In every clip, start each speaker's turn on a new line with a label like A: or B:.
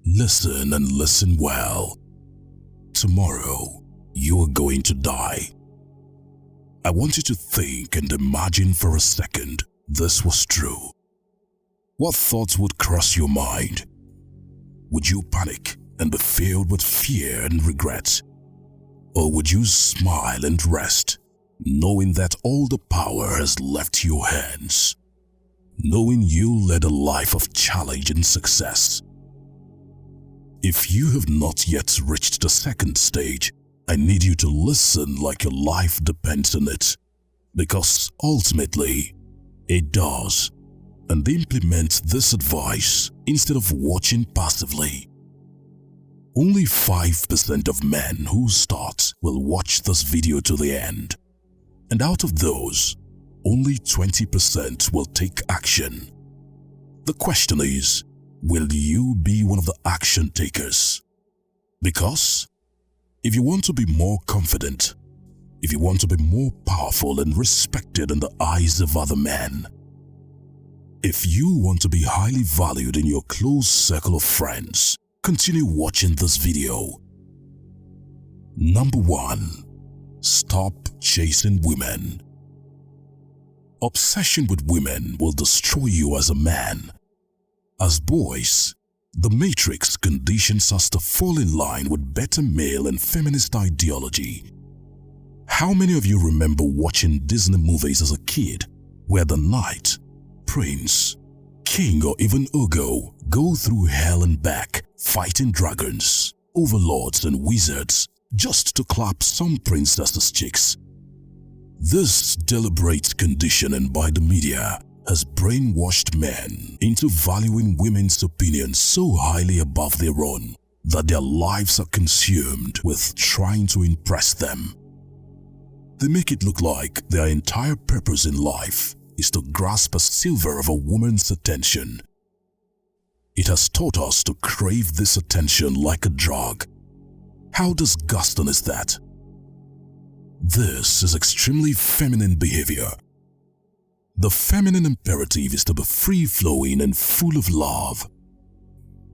A: Listen and listen well. Tomorrow, you are going to die. I want you to think and imagine for a second this was true. What thoughts would cross your mind? Would you panic and be filled with fear and regret? Or would you smile and rest, knowing that all the power has left your hands? Knowing you led a life of challenge and success? If you have not yet reached the second stage, I need you to listen like your life depends on it, because ultimately, it does. And implement this advice instead of watching passively. Only 5% of men who start will watch this video to the end. And out of those, only 20% will take action. The question is, will you be one of the action takers? Because if you want to be more confident, if you want to be more powerful and respected in the eyes of other men, if you want to be highly valued in your close circle of friends, continue watching this video. Number 1. Stop chasing women. Obsession with women will destroy you as a man. As boys, the matrix conditions us to fall in line with better male and feminist ideology. How many of you remember watching Disney movies as a kid where the knight, prince, king or even Ugo go through hell and back fighting dragons, overlords and wizards just to clap some princess's cheeks? This deliberate conditioning by the media has brainwashed men into valuing women's opinions so highly above their own that their lives are consumed with trying to impress them. They make it look like their entire purpose in life is to grasp a sliver of a woman's attention. It has taught us to crave this attention like a drug. How disgusting is that? This is extremely feminine behavior. The feminine imperative is to be free-flowing and full of love.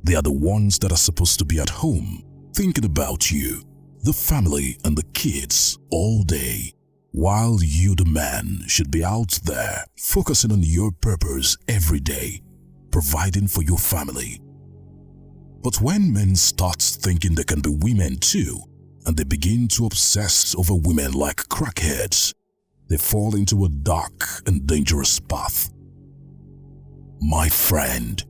A: They are the ones that are supposed to be at home, thinking about you, the family and the kids all day, while you, the man, should be out there focusing on your purpose every day, providing for your family. But when men start thinking they can be women too, and they begin to obsess over women like crackheads, they fall into a dark and dangerous path. My friend,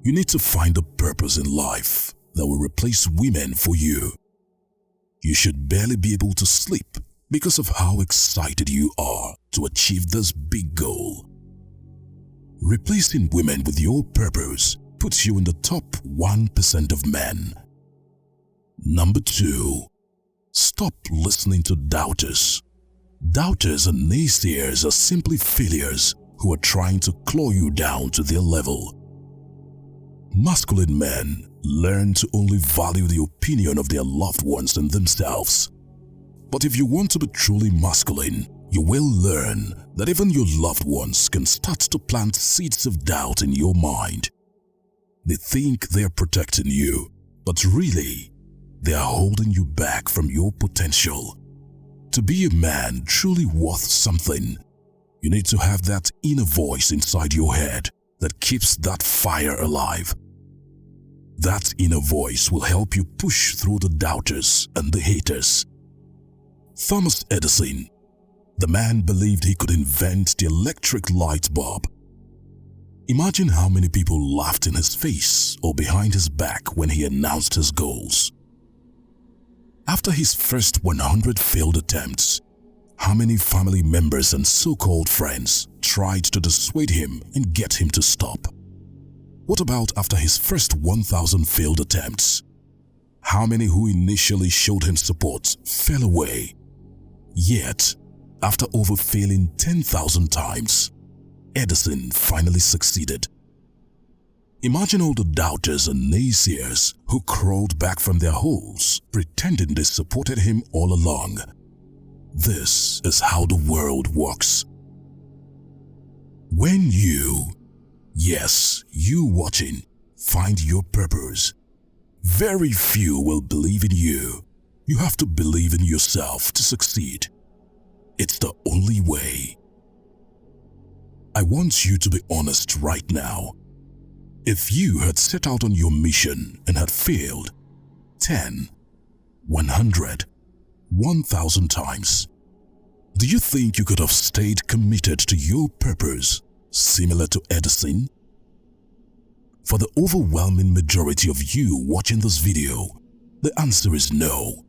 A: you need to find a purpose in life that will replace women for you. You should barely be able to sleep because of how excited you are to achieve this big goal. Replacing women with your purpose puts you in the top 1% of men. Number 2. Stop listening to doubters. Doubters and naysayers are simply failures who are trying to claw you down to their level. Masculine men learn to only value the opinion of their loved ones and themselves. But if you want to be truly masculine, you will learn that even your loved ones can start to plant seeds of doubt in your mind. They think they are protecting you, but really, they are holding you back from your potential. To be a man truly worth something, you need to have that inner voice inside your head that keeps that fire alive. That inner voice will help you push through the doubters and the haters. Thomas Edison, the man believed he could invent the electric light bulb. Imagine how many people laughed in his face or behind his back when he announced his goals. After his first 100 failed attempts, how many family members and so-called friends tried to dissuade him and get him to stop? What about after his first 1,000 failed attempts? How many who initially showed him support fell away? Yet, after over failing 10,000 times, Edison finally succeeded. Imagine all the doubters and naysayers who crawled back from their holes, pretending they supported him all along. This is how the world works. When you, yes, you watching, find your purpose, Very few will believe in you. You have to believe in yourself to succeed. It's the only way. I want you to be honest right now. If you had set out on your mission and had failed 10, 100, 1,000 times, do you think you could have stayed committed to your purpose, similar to Edison? For the overwhelming majority of you watching this video, the answer is no.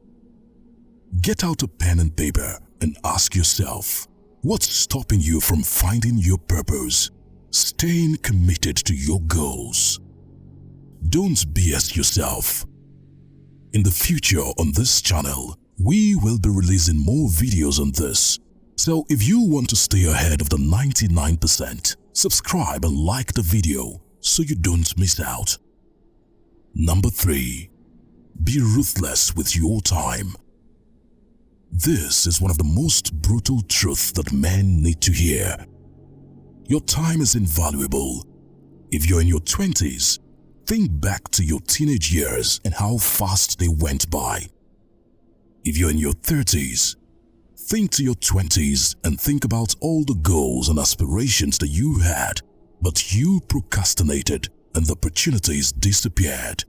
A: Get out a pen and paper and ask yourself, what's stopping you from finding your purpose, staying committed to your goals? Don't BS yourself. In the future on this channel, we will be releasing more videos on this. So if you want to stay ahead of the 99%, subscribe and like the video so you don't miss out. Number 3. Be ruthless with your time. This is one of the most brutal truths that men need to hear. Your time is invaluable. If you're in your 20s, think back to your teenage years and how fast they went by. If you're in your 30s, think to your 20s and think about all the goals and aspirations that you had, but you procrastinated and the opportunities disappeared.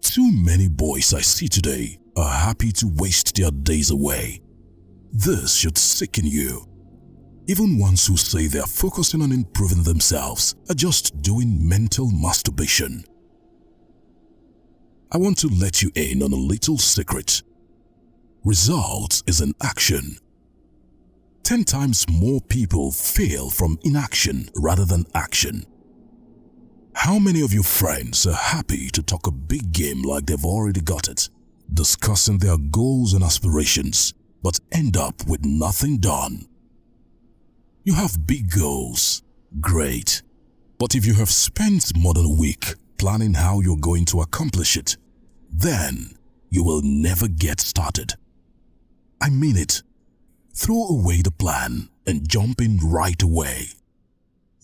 A: Too many boys I see today are happy to waste their days away. This should sicken you. Even ones who say they are focusing on improving themselves are just doing mental masturbation. I want to let you in on a little secret. Results is an action. 10 times more people fail from inaction rather than action. How many of your friends are happy to talk a big game like they've already got it, discussing their goals and aspirations, but end up with nothing done? You have big goals, great. But if you have spent more than a week planning how you're going to accomplish it, then you will never get started. I mean it. Throw away the plan and jump in right away.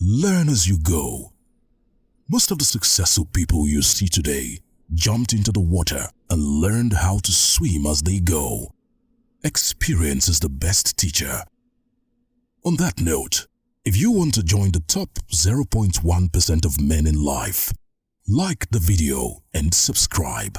A: Learn as you go. Most of the successful people you see today jumped into the water and learned how to swim as they go. Experience is the best teacher. On that note, if you want to join the top 0.1% of men in life, like the video and subscribe.